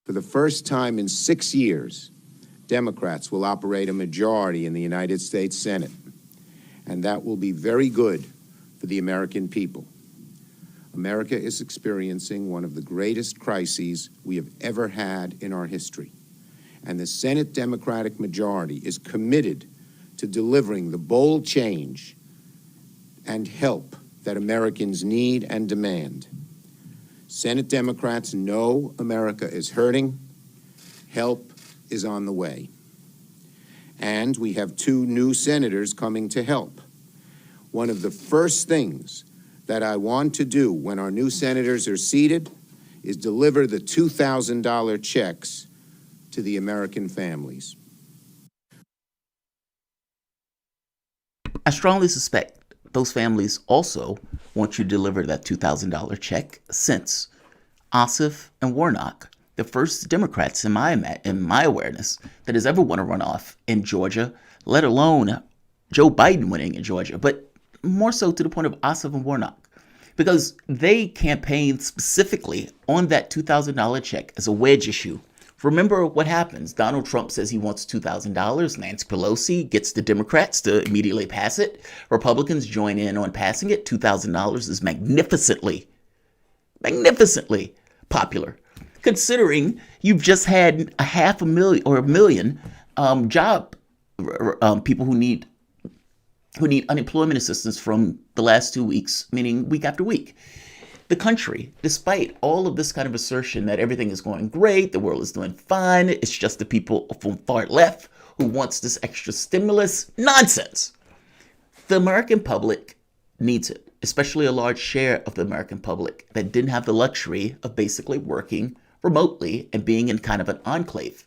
For the first time in 6 years, Democrats will operate a majority in the United States Senate, and that will be very good for the American people. America is experiencing one of the greatest crises we have ever had in our history, and the Senate Democratic majority is committed to delivering the bold change and help that Americans need and demand. Senate Democrats know America is hurting. Help is on the way. And we have 2 new senators coming to help. One of the first things that I want to do when our new senators are seated is deliver the $2,000 checks to the American families. I strongly suspect those families also want you to deliver that $2,000 check, since Ossoff and Warnock, the first Democrats in my awareness that has ever won a runoff in Georgia, let alone Joe Biden winning in Georgia, but more so to the point of Ossoff and Warnock, because they campaigned specifically on that $2,000 check as a wedge issue. Remember what happens. Donald Trump says he wants $2,000. Nancy Pelosi gets the Democrats to immediately pass it. Republicans join in on passing it. $2,000 is magnificently popular, considering you've just had 500,000 or 1 million job people who need unemployment assistance from the last 2 weeks, meaning week after week. The country, despite all of this kind of assertion that everything is going great, the world is doing fine, it's just the people from far left who wants this extra stimulus, nonsense. The American public needs it, especially a large share of the American public that didn't have the luxury of basically working remotely and being in kind of an enclave.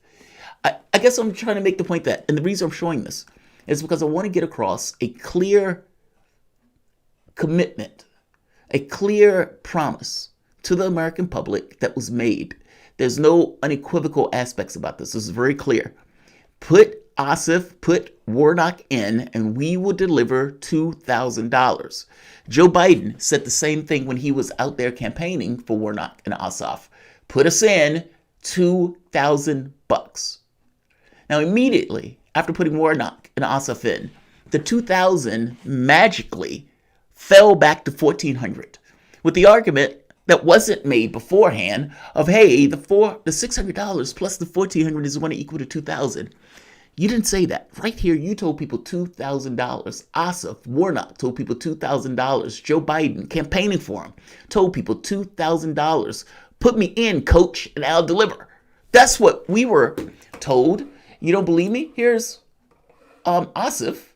I guess I'm trying to make the point that, and the reason I'm showing this is because I want to get across a clear commitment, a clear promise to the American public that was made. There's no unequivocal aspects about this. This is very clear. Put Ossoff, put Warnock in, and we will deliver $2,000. Joe Biden said the same thing when he was out there campaigning for Warnock and Ossoff. Put us in $2,000. Now, immediately after putting Warnock and Ossoff in, the $2,000 magically fell back to $1,400, with the argument that wasn't made beforehand of, hey, the $600 plus the $1,400 is going to equal to $2,000. You didn't say that. Right here, you told people $2,000. Ossoff, Warnock told people $2,000. Joe Biden, campaigning for him, told people $2,000. Put me in, coach, and I'll deliver. That's what we were told. You don't believe me? Here's Ossoff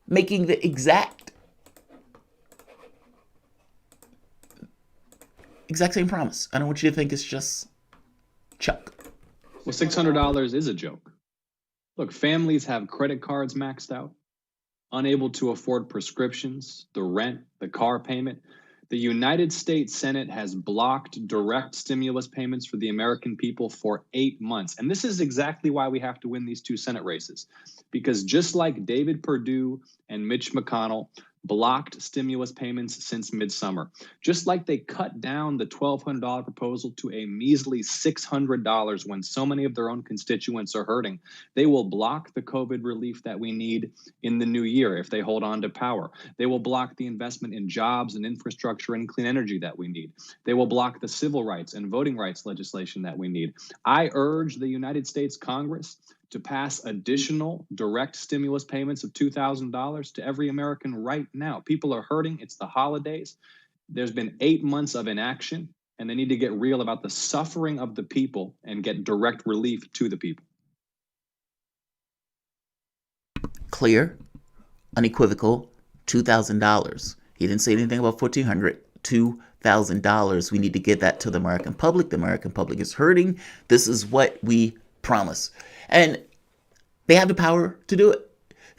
making the exact same promise. I don't want you to think it's just Chuck. Well, $600 is a joke. Look, families have credit cards maxed out, unable to afford prescriptions, the rent, the car payment. The United States Senate has blocked direct stimulus payments for the American people for 8 months. And this is exactly why we have to win these 2 Senate races. Because just like David Perdue and Mitch McConnell blocked stimulus payments since midsummer, just like they cut down the $1,200 proposal to a measly $600 when so many of their own constituents are hurting, they will block the COVID relief that we need in the new year if they hold on to power. They will block the investment in jobs and infrastructure and clean energy that we need. They will block the civil rights and voting rights legislation that we need. I urge the United States Congress to pass additional direct stimulus payments of $2,000 to every American right now. People are hurting. It's the holidays. There's been 8 months of inaction, and they need to get real about the suffering of the people and get direct relief to the people. Clear, unequivocal, $2,000. He didn't say anything about $1,400. $2,000. We need to get that to the American public. The American public is hurting. This is what we promise. And they have the power to do it.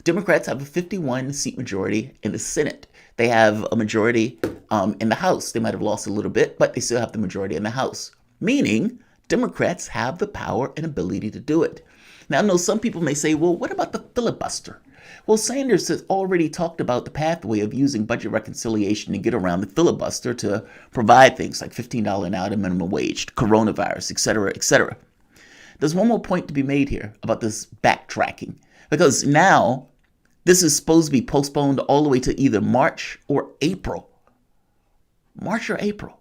Democrats have a 51-seat majority in the Senate. They have a majority in the House. They might have lost a little bit, but they still have the majority in the House. Meaning, Democrats have the power and ability to do it. Now, I know some people may say, well, what about the filibuster? Well, Sanders has already talked about the pathway of using budget reconciliation to get around the filibuster to provide things like $15 an hour minimum wage, coronavirus, etc., etc. There's one more point to be made here about this backtracking, because now this is supposed to be postponed all the way to either March or April. March or April.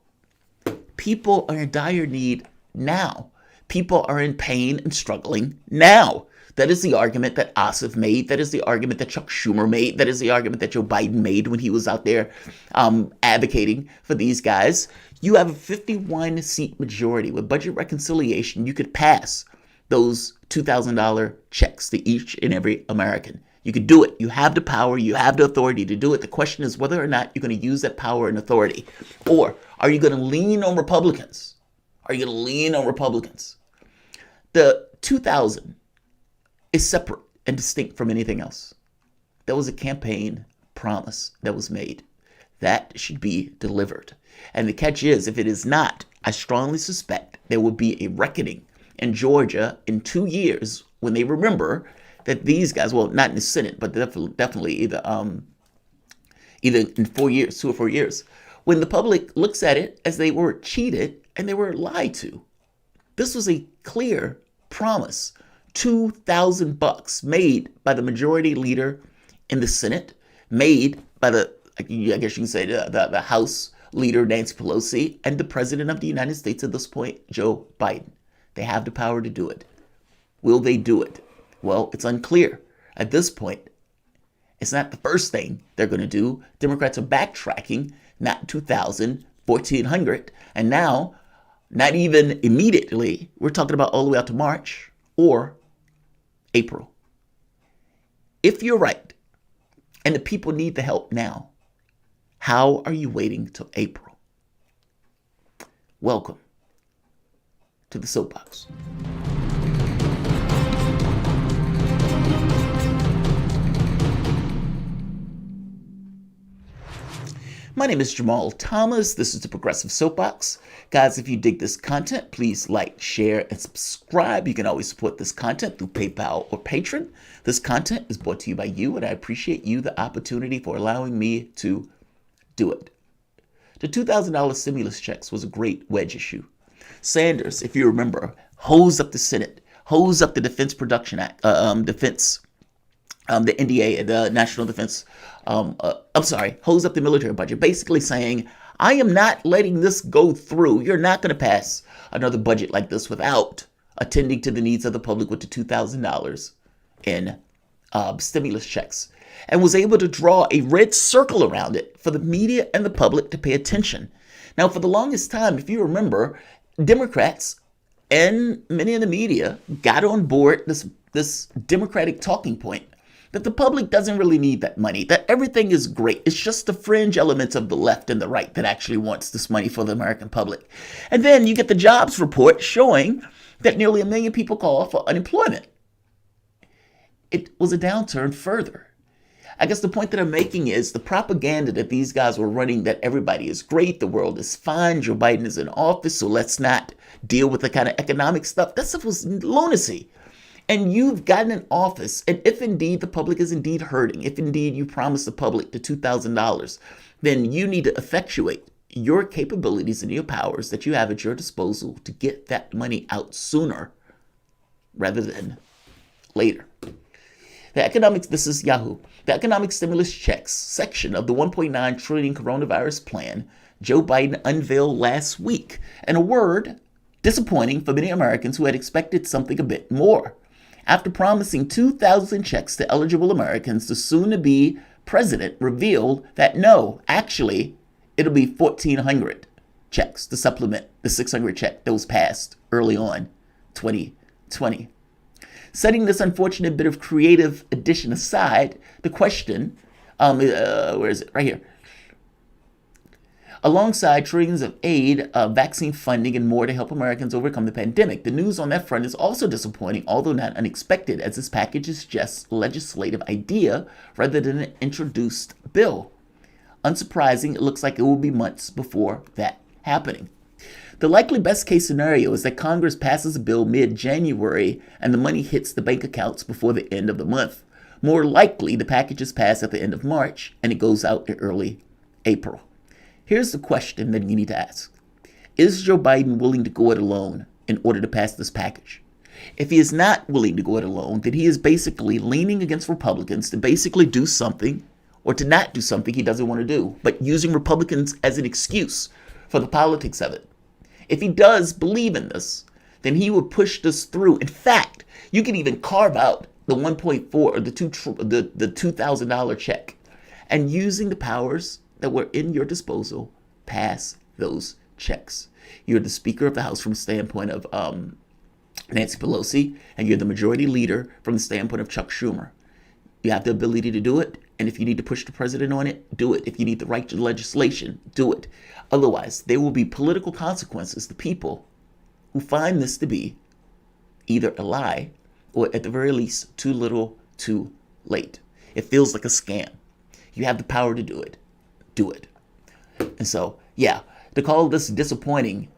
People are in dire need now. People are in pain and struggling now. That is the argument that Ossoff made. That is the argument that Chuck Schumer made. That is the argument that Joe Biden made when he was out there advocating for these guys. You have a 51-seat majority. With budget reconciliation, you could pass those $2,000 checks to each and every American. You could do it. You have the power. You have the authority to do it. The question is whether or not you're going to use that power and authority. Or are you going to lean on Republicans? Are you going to lean on Republicans? The 2000 is separate and distinct from anything else. That was a campaign promise that was made. That should be delivered. And the catch is, if it is not, I strongly suspect there will be a reckoning in Georgia in 2 years when they remember that these guys, well, not in the Senate, but definitely either in 4 years, 2 or 4 years, when the public looks at it as they were cheated and they were lied to. This was a clear promise. $2,000 made by the majority leader in the Senate, made by the, I guess you can say the House leader, Nancy Pelosi, and the President of the United States at this point, Joe Biden. They have the power to do it. Will they do it? Well, it's unclear. At this point, it's not the first thing they're going to do. Democrats are backtracking, not 2,000, 1,400. And now, not even immediately, we're talking about all the way out to March or April. If you're right, and the people need the help now, how are you waiting till April? Welcome to the Soapbox. My name is Jamarl Thomas. This is the Progressive Soapbox. Guys, if you dig this content, please like, share, and subscribe. You can always support this content through PayPal or Patreon. This content is brought to you by you, and I appreciate you the opportunity for allowing me to do it. The $2,000 stimulus checks was a great wedge issue. Sanders, if you remember, hosed up the Senate, hosed up the Defense Production Act, the NDA, the National Defense, hosed up the military budget, basically saying, I am not letting this go through. You're not going to pass another budget like this without attending to the needs of the public with the $2,000 in stimulus checks, and was able to draw a red circle around it for the media and the public to pay attention. Now, for the longest time, if you remember, Democrats and many in the media got on board this Democratic talking point that the public doesn't really need that money, that everything is great. It's just the fringe elements of the left and the right that actually wants this money for the American public. And then you get the jobs report showing that nearly 1 million people call for unemployment. It was a downturn further. I guess the point that I'm making is the propaganda that these guys were running, that everybody is great, the world is fine, Joe Biden is in office, so let's not deal with the kind of economic stuff. That stuff was lunacy. And you've gotten in office, and if indeed the public is indeed hurting, if indeed you promise the public the $2,000, then you need to effectuate your capabilities and your powers that you have at your disposal to get that money out sooner rather than later. This is Yahoo. The economic stimulus checks section of the $1.9 trillion coronavirus plan Joe Biden unveiled last week, and a word disappointing for many Americans who had expected something a bit more. After promising 2,000 checks to eligible Americans, the soon-to-be president revealed that no, actually, it'll be 1,400 checks to supplement the 600 check that was passed early on 2020. Setting this unfortunate bit of creative addition aside, the question, where is it? Right here. Alongside trillions of aid, vaccine funding, and more to help Americans overcome the pandemic, the news on that front is also disappointing, although not unexpected, as this package is just a legislative idea rather than an introduced bill. Unsurprising, it looks like it will be months before that happening. The likely best case scenario is that Congress passes a bill mid-January and the money hits the bank accounts before the end of the month. More likely, the package is passed at the end of March and it goes out in early April. Here's the question that you need to ask. Is Joe Biden willing to go it alone in order to pass this package? If he is not willing to go it alone, then he is basically leaning against Republicans to basically do something or to not do something he doesn't want to do, but using Republicans as an excuse for the politics of it. If he does believe in this, then he would push this through. In fact, you can even carve out the 1.4 or the $2,000 check, and using the powers that were in your disposal, pass those checks. You're the Speaker of the House from the standpoint of Nancy Pelosi, and you're the majority leader from the standpoint of Chuck Schumer. You have the ability to do it, and if you need to push the president on it, do it. If you need the right to legislation, do it. Otherwise, there will be political consequences to people who find this to be either a lie or at the very least too little too late. It feels like a scam. You have the power to do it. Do it. And so, yeah, to call this disappointing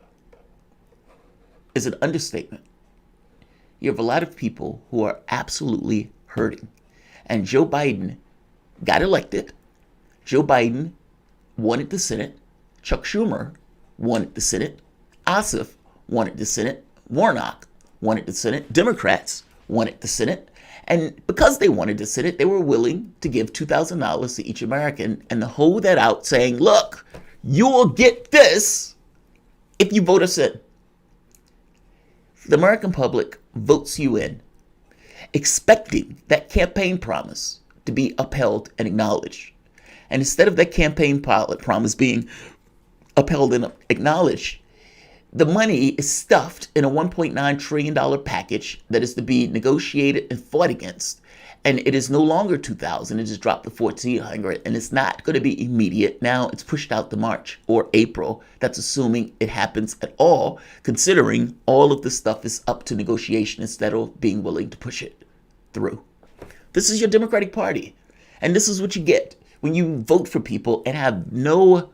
is an understatement. You have a lot of people who are absolutely hurting. And Joe Biden got elected. Joe Biden wanted the Senate. Chuck Schumer wanted the Senate. Ossoff wanted the Senate. Warnock wanted the Senate. Democrats wanted the Senate. And because they wanted the Senate, they were willing to give $2,000 to each American and to hold that out saying, look, you'll get this if you vote us in. The American public votes you in, expecting that campaign promise to be upheld and acknowledged. And instead of that campaign promise being upheld and acknowledged, the money is stuffed in a $1.9 trillion package that is to be negotiated and fought against. And it is no longer $2,000, it just dropped to $1,400, and it's not going to be immediate. Now it's pushed out to March or April. That's assuming it happens at all, considering all of this stuff is up to negotiation instead of being willing to push it through. This is your Democratic Party, and this is what you get when you vote for people and have no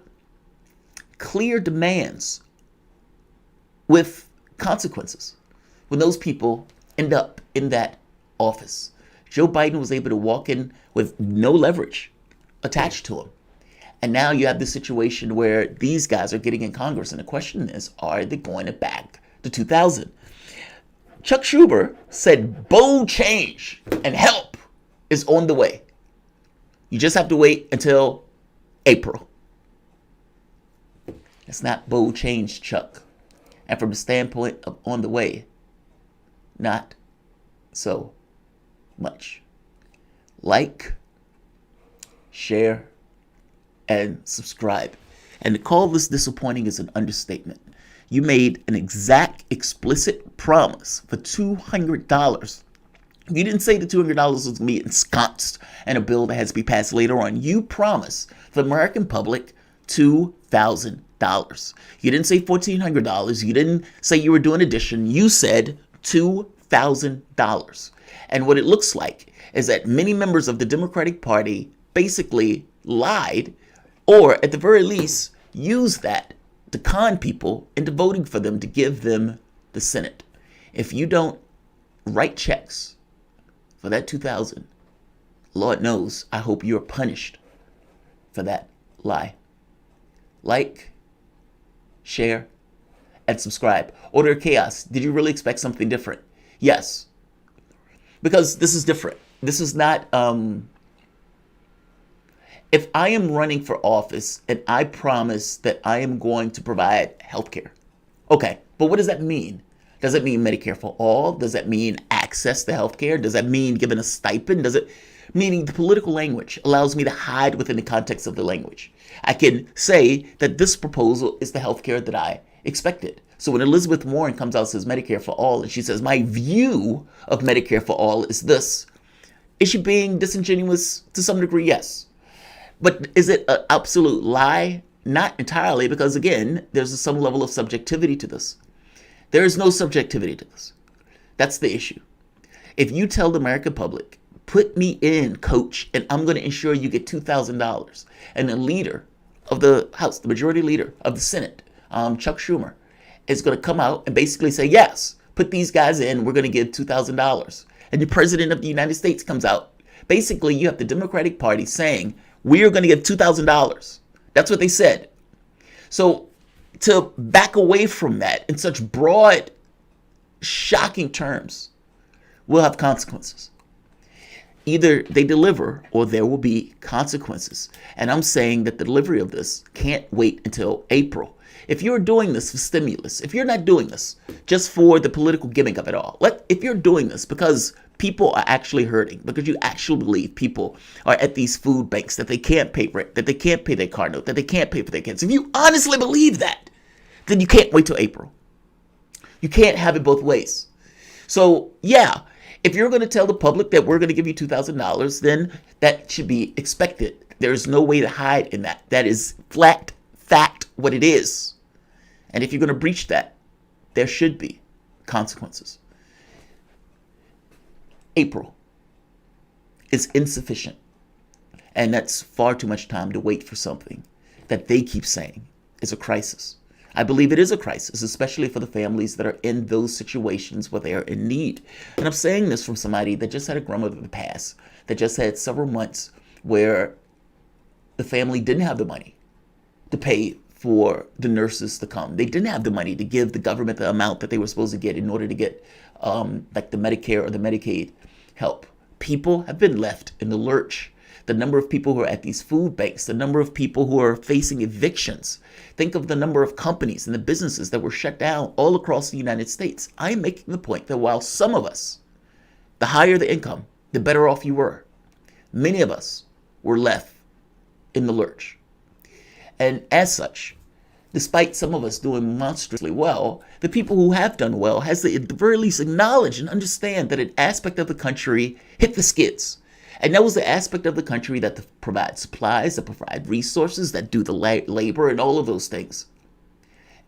clear demands with consequences when those people end up in that office. Joe Biden was able to walk in with no leverage attached to him. And now you have this situation where these guys are getting in Congress. And the question is, are they going to back to 2000? Chuck Schumer said bold change and help is on the way. You just have to wait until April. It's not bold change, Chuck. And from the standpoint of on the way, not so much. Like, share, and subscribe. And to call this disappointing is an understatement. You made an exact, explicit promise for $200. You didn't say the $200 was going to be ensconced in a bill that has to be passed later on. You promised the American public $2,000. You didn't say $1,400. You didn't say you were doing addition. You said $2,000. And what it looks like is that many members of the Democratic Party basically lied, or at the very least, used that to con people into voting for them to give them the Senate. If you don't write checks for that $2,000, Lord knows, I hope you're punished for that lie. Like, share, and subscribe. Order of Chaos. Did you really expect something different? Yes. Because this is different. This is not, if I am running for office and I promise that I am going to provide healthcare, okay, but what does that mean? Does it mean Medicare for all? Does that mean access to healthcare? Does that mean giving a stipend? Does it, meaning the political language allows me to hide within the context of the language. I can say that this proposal is the healthcare that I expected. So when Elizabeth Warren comes out and says Medicare for all, and she says, my view of Medicare for all is this, is she being disingenuous to some degree? Yes. But is it an absolute lie? Not entirely, because again, there's some level of subjectivity to this. There is no subjectivity to this. That's the issue. If you tell the American public, put me in, coach, and I'm going to ensure you get $2,000, and the leader of the House, the majority leader of the Senate, Chuck Schumer, is going to come out and basically say, yes, put these guys in, we're going to give $2,000. And the president of the United States comes out Basically, you have the Democratic Party saying, we are going to give $2,000. That's what they said. So to back away from that in such broad, shocking terms will have consequences. Either they deliver or there will be consequences. And I'm saying that the delivery of this can't wait until April. If you're doing this for stimulus, if you're not doing this just for the political gimmick of it all, if you're doing this because people are actually hurting, because you actually believe people are at these food banks, that they can't pay rent, that they can't pay their car note, that they can't pay for their kids, if you honestly believe that, then you can't wait till April. You can't have it both ways. So yeah, if you're going to tell the public that we're going to give you $2,000, then that should be expected. There's no way to hide in that. That is flat fact what it is. And if you're going to breach that, there should be consequences. April is insufficient. And that's far too much time to wait for something that they keep saying is a crisis. I believe it is a crisis, especially for the families that are in those situations where they are in need. And I'm saying this from somebody that just had a grandmother that passed, that just had several months where the family didn't have the money to pay for the nurses to come. They didn't have the money to give the government the amount that they were supposed to get in order to get like the Medicare or the Medicaid help. People have been left in the lurch. The number of people who are at these food banks, the number of people who are facing evictions. Think of the number of companies and the businesses that were shut down all across the United States. I am making the point that while some of us, the higher the income, the better off you were, many of us were left in the lurch. And as such, despite some of us doing monstrously well, the people who have done well has to at the very least acknowledge and understand that an aspect of the country hit the skids. And that was the aspect of the country that provides supplies, that provide resources, that do the labor and all of those things.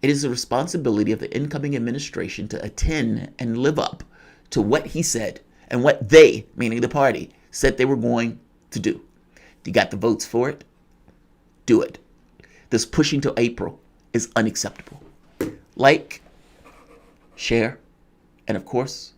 It is the responsibility of the incoming administration to attend and live up to what he said and what they, meaning the party, said they were going to do. You got the votes for it? Do it. This pushing to April is unacceptable. Like, share, and of course,